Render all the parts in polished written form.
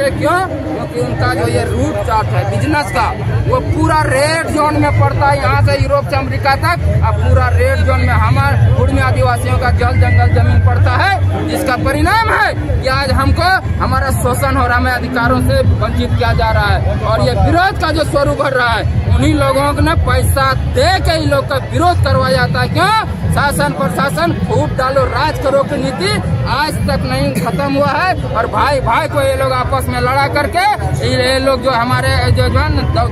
है। क्यों? क्योंकि उनका जो ये रूट चार्ट है बिजनेस का, वो पूरा रेड जोन में पड़ता है। यहाँ से यूरोप से अमेरिका तक अब पूरा रेड जोन में हमारे कुर्मी आदिवासियों का जल जंगल जमीन पड़ता है, जिसका परिणाम है कि आज हमको हमारा शोषण हो रहा है, अधिकारों से वंचित किया जा रहा है। और ये विरोध का जो स्वरूप बढ़ रहा है, उन्हीं लोगों ने पैसा दे के ही लोग का विरोध करवाया जाता है। क्यों? शासन प्रशासन फूट डालो राज करो की नीति आज तक नहीं खत्म हुआ है। और भाई भाई को ये लोग आपस में लड़ा करके ये लोग जो हमारे जो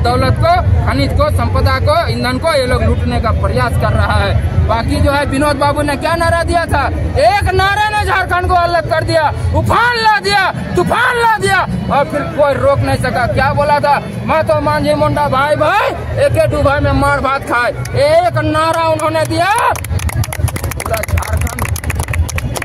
दौलत को, खनिज को, संपदा को, ईंधन को ये लोग लूटने का प्रयास कर रहा है। बाकी जो है विनोद बाबू ने क्या नारा दिया था? एक नारे ने झारखंड को अलग कर दिया, उफान ला दिया, तूफान ला दिया, और फिर कोई रोक नहीं सका। क्या बोला था? मैं तो मांझी मुंडा भाई भाई एक डूबा में मार भात खाए, एक नारा उन्होंने दिया, पूरा झारखंड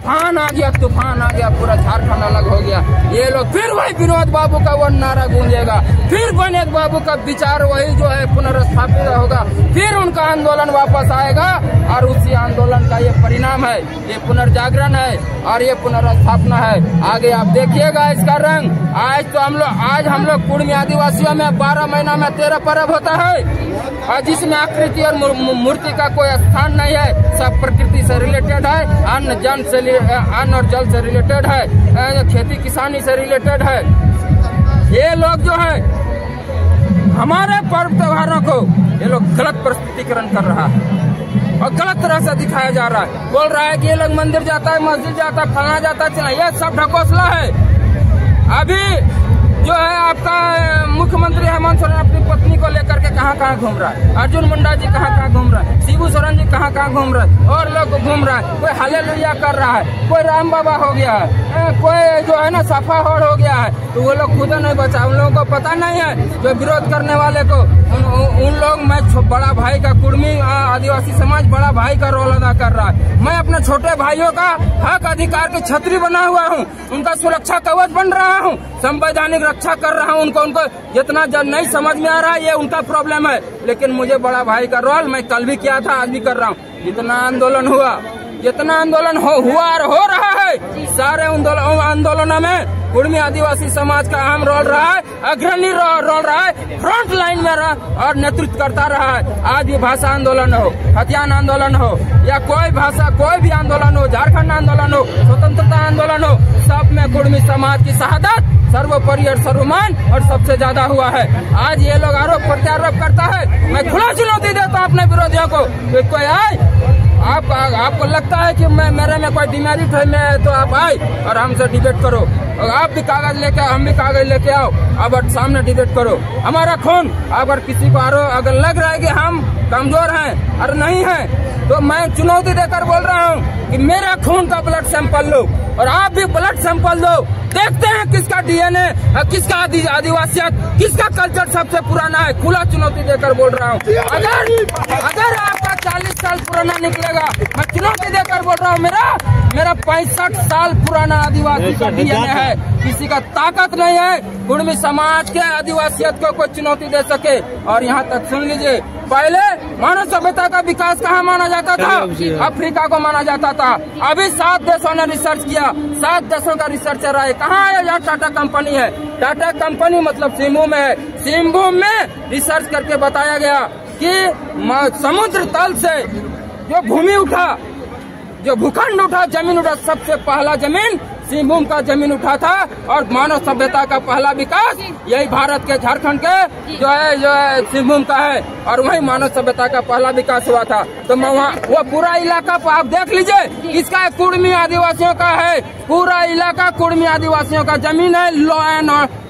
तूफान आ गया, तूफान आ गया, पूरा झारखंड अलग हो गया। ये लोग फिर वही विनोद बाबू का वो नारा गूंजेगा, फिर विनोद बाबू का विचार वही जो है पुनर्स्थापित होगा, फिर उनका आंदोलन वापस आएगा। और उसी आंदोलन का ये परिणाम है, ये पुनर्जागरण है और ये पुनर्स्थापना है। आगे आप देखिएगा इसका रंग। आज हम लोग कुर्मी आदिवासियों में 12 महीना में 13 पर्व होता है, और जिसमें आकृति और मूर्ति का कोई स्थान नहीं है। सब प्रकृति से रिलेटेड है, अन्न और जल से रिलेटेड है, खेती किसानी से रिलेटेड है। ये लोग जो है हमारे पर्व त्योहारों को ये लोग गलत प्रस्तुतिकरण कर रहा है और गलत तरह से दिखाया जा रहा है। बोल रहा है कि ये लोग मंदिर जाता है, मस्जिद जाता है, फलाना जाता है, ये सब ढकोसला है। अभी जो है आपका मुख्यमंत्री हेमंत सोरेन अपनी पत्नी को लेकर के कहाँ घूम रहा है, अर्जुन मुंडा जी कहाँ घूम रहा है, शिबू सोरेन जी कहाँ घूम रहा है, और लोग घूम रहा है। कोई हालेलुया कर रहा है, कोई राम बाबा हो गया है, कोई जो है ना सफा होड़ हो गया है, तो वो लोग खुद नहीं बचा। उन लोगों को पता नहीं है, जो विरोध करने वाले को उन लोग, मैं बड़ा भाई का, कुर्मी आदिवासी समाज बड़ा भाई का रोल अदा कर रहा है। मैं अपने छोटे भाइयों का हक अधिकार की छतरी बना हुआ हूँ, उनका सुरक्षा कवच बन रहा हूँ, संवैधानिक रक्षा कर रहा हूँ। उनको जितना नहीं समझ में आ रहा है ये उनका प्रॉब्लम है, लेकिन मुझे बड़ा भाई का रोल मैं कल भी किया था, आज भी कर रहा हूँ। जितना आंदोलन हुआ और हो रहा है, सारे आंदोलनों में कुर्मी आदिवासी समाज का अहम रोल रहा है, अग्रणी रोल रहा है, फ्रंट लाइन में रहा और नेतृत्व करता रहा है। आज भी भाषा आंदोलन हो, हथियान आंदोलन हो, या कोई भी आंदोलन हो, झारखंड आंदोलन हो, स्वतंत्रता आंदोलन हो, सब में कुर्मी समाज की शहादत सर्वोपरि और सर्वमान और सबसे ज्यादा हुआ है। आज ये लोग आरोप प्रत्यारोप करता है, मैं खुला चुनौती देता हूँ अपने विरोधियों को, कोई आए आपको लगता है कि मेरे में कोई डिमेरिट है, मैं तो आप आए और हमसे डिबेट करो, और आप भी कागज लेके आओ, हम भी कागज लेके आओ, अब सामने डिबेट करो। हमारा खून अगर किसी को अगर लग रहा है कि हम कमजोर हैं और नहीं हैं, तो मैं चुनौती देकर बोल रहा हूँ कि मेरा खून का ब्लड सैंपल लो और आप भी ब्लड सैंपल दो, देखते हैं किसका डीएनए, किसका आदिवासियत, किसका कल्चर सबसे पुराना है। खुला चुनौती देकर बोल रहा हूँ। अगर आपका 40 साल पुराना निकलेगा, मैं चुनौती देकर बोल रहा हूँ, मेरा 65 साल पुराना आदिवासी का डीएनए है। किसी का ताकत नहीं है कुर्मी समाज के आदिवासियत को कोई चुनौती दे सके। और यहाँ तक सुन लीजिए, पहले मानव सभ्यता का विकास कहाँ माना जाता था? अफ्रीका को माना जाता था। अभी 7 देशों ने रिसर्च किया, 7 देशों का रिसर्च रहा है। कहाँ है? यहाँ टाटा कंपनी है। टाटा कंपनी मतलब सिम्बू में है। सिम्बू में रिसर्च करके बताया गया कि समुद्र तल से जो भूमि उठा, जो भूखंड उठा, जमीन उठा, सबसे पहला जमीन सिंहभूम का जमीन उठा था। और मानव सभ्यता का पहला विकास यही भारत के झारखंड के जो है सिंहभूम का है, और वही मानव सभ्यता का पहला विकास हुआ था। तो वहाँ वो पूरा इलाका आप देख लीजिए, किसका? कुर्मी आदिवासियों का है। पूरा इलाका कुर्मी आदिवासियों का जमीन है,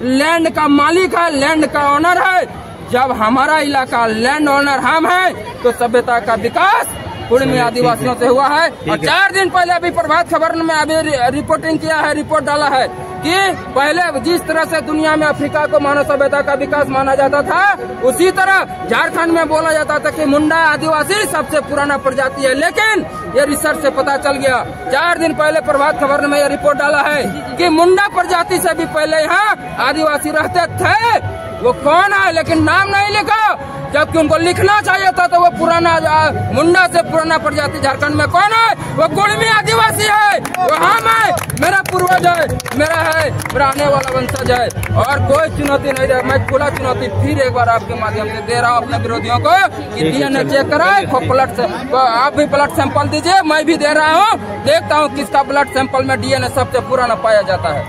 लैंड का मालिक है, लैंड का ऑनर है। जब हमारा इलाका लैंड ऑनर हम है, तो सभ्यता का विकास कुर्मी आदिवासियों से हुआ है। और 4 दिन पहले अभी प्रभात खबर में अभी रिपोर्टिंग किया है, रिपोर्ट डाला है कि पहले जिस तरह से दुनिया में अफ्रीका को मानव सभ्यता का विकास माना जाता था, उसी तरह झारखंड में बोला जाता था कि मुंडा आदिवासी सबसे पुराना प्रजाति है। लेकिन ये रिसर्च से पता चल गया, 4 दिन पहले प्रभात खबर में यह रिपोर्ट डाला है कि मुंडा प्रजाति से भी पहले यहाँ आदिवासी रहते थे। वो कौन है, लेकिन नाम नहीं लिखा, जबकि उनको लिखना चाहिए था। तो वो पुराना मुंडा से पुराना प्रजाति झारखंड में कौन है? वो कुर्मी आदिवासी है, वो हम है, मेरा पूर्वज है, मेरा आने वाला वंशज है। और कोई चुनौती नहीं दे, मैं खुला चुनौती फिर एक बार आपके माध्यम से दे रहा हूँ अपने विरोधियों को कि डीएनए चेक कराए, ब्लड से आप भी ब्लड सैंपल दीजिए, मैं भी दे रहा हूँ, देखता हूँ किसका ब्लड सैंपल में डीएनए सबसे पुराना पाया जाता है।